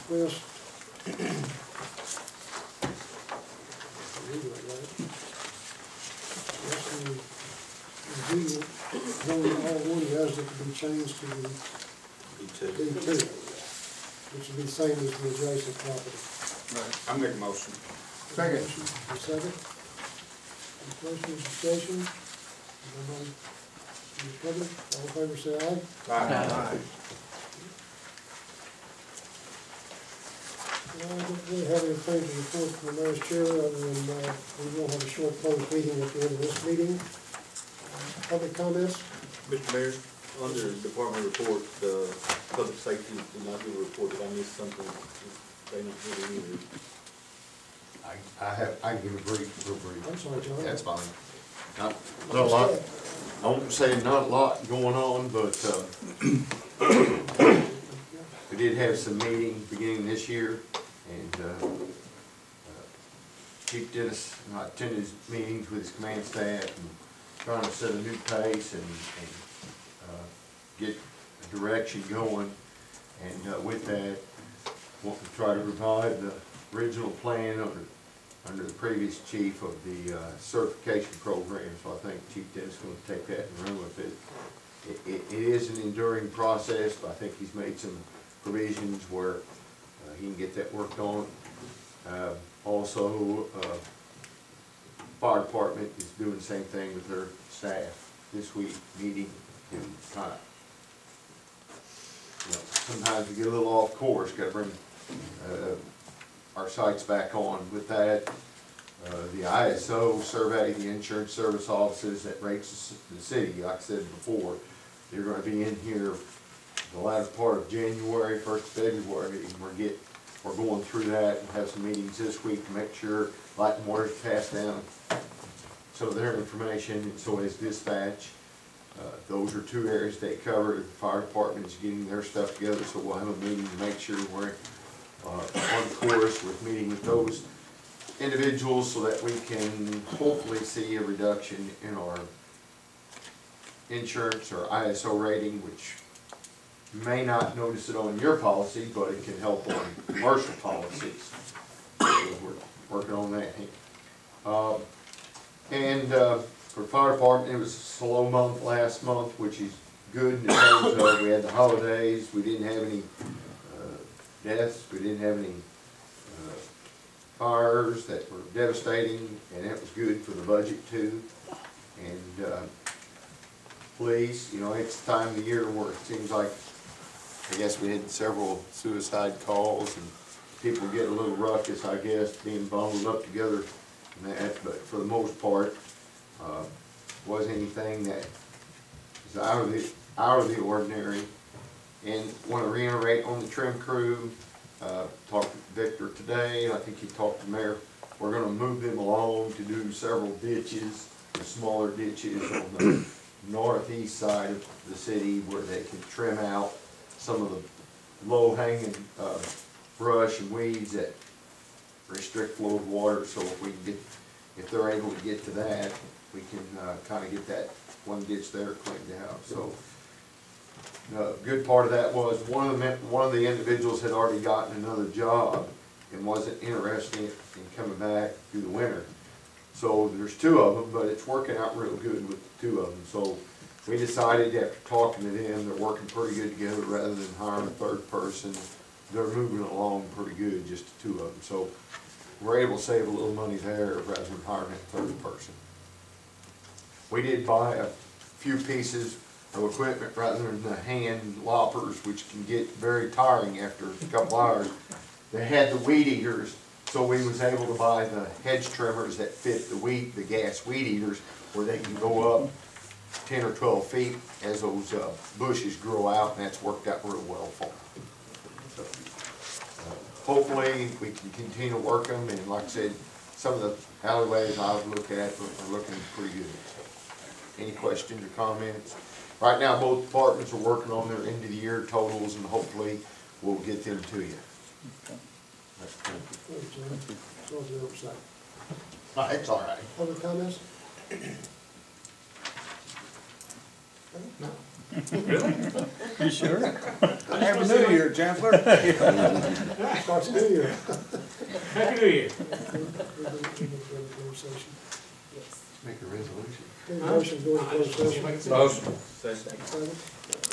request. All one resident to be changed to B2, which would be the same as the adjacent property. Right. I make a motion. Second. A second. Any questions, discussion? Nobody? Any public? All in favor say aye. Aye. I don't really have anything to report from the mayor's chair other than we will have a short closed meeting at the end of this meeting. Public comments? Mr. Mayor, under department report, public safety did not give a report. Did I miss something? They not really either. I can give a real brief. I'm sorry, John. That's fine. Not a lot. I won't say not a lot going on, but we did have some meetings beginning this year, and Chief Dennis attended his meetings with his command staff and trying to set a new pace and get a direction going. And with that, want to try to revive the original plan under the previous chief of the certification program. So I think Chief Dennis is going to take that and run with it. It is an enduring process, but I think he's made some provisions where he can get that worked on. Also, fire department is doing the same thing with their staff this week, meeting to kind of, sometimes we get a little off course, got to bring our sights back on with that. The ISO survey, the insurance service offices that rates the city, like I said before, they're going to be in here the latter part of January, 1st of February, and we're going through that and have some meetings this week to make sure Light Water pass down some of their information, and so is dispatch. Those are two areas they cover. The fire department is getting their stuff together, so we'll have a meeting to make sure we're on course with meeting with those individuals so that we can hopefully see a reduction in our insurance or ISO rating, which you may not notice it on your policy, but it can help on commercial policies. So we're working on that. For the fire department, it was a slow month last month, which is good in terms of we had the holidays, we didn't have any deaths, we didn't have any fires that were devastating, and that was good for the budget too. And police, it's the time of the year where it seems like, I guess we had several suicide calls and people get a little ruckus, I guess, being bundled up together and that, but for the most part, wasn't anything that was out of the ordinary. And want to reiterate on the trim crew, talked to Victor today, I think he talked to the mayor. We're going to move them along to do several ditches, the smaller ditches on the northeast side of the city where they can trim out some of the low-hanging brush and weeds that restrict flow of water. So if they're able to get to that, we can kind of get that one ditch there cleaned out. So the good part of that was one of the individuals had already gotten another job and wasn't interested in coming back through the winter. So there's two of them, but it's working out real good with the two of them. So we decided after talking to them, they're working pretty good together rather than hiring a third person. They're moving along pretty good, just the two of them. So we're able to save a little money there rather than hiring a third person. We did buy a few pieces of equipment rather than the hand loppers, which can get very tiring after a couple hours. They had the weed eaters, so we was able to buy the hedge trimmers that fit the gas weed eaters, where they can go up 10 or 12 feet as those bushes grow out, and that's worked out real well for them. So, hopefully we can continue to work them, and like I said, some of the alleyways I've looked at are looking pretty good. Any questions or comments? Right now, both departments are working on their end of the year totals, and hopefully we'll get them to you. Thank you. Sorry for the oversight. It's all right. Other comments? No. You sure? Happy New Year, Chancellor. Starts the new year. Happy New Year. Make a resolution. Motion going to closed session. Motion. Second. Second.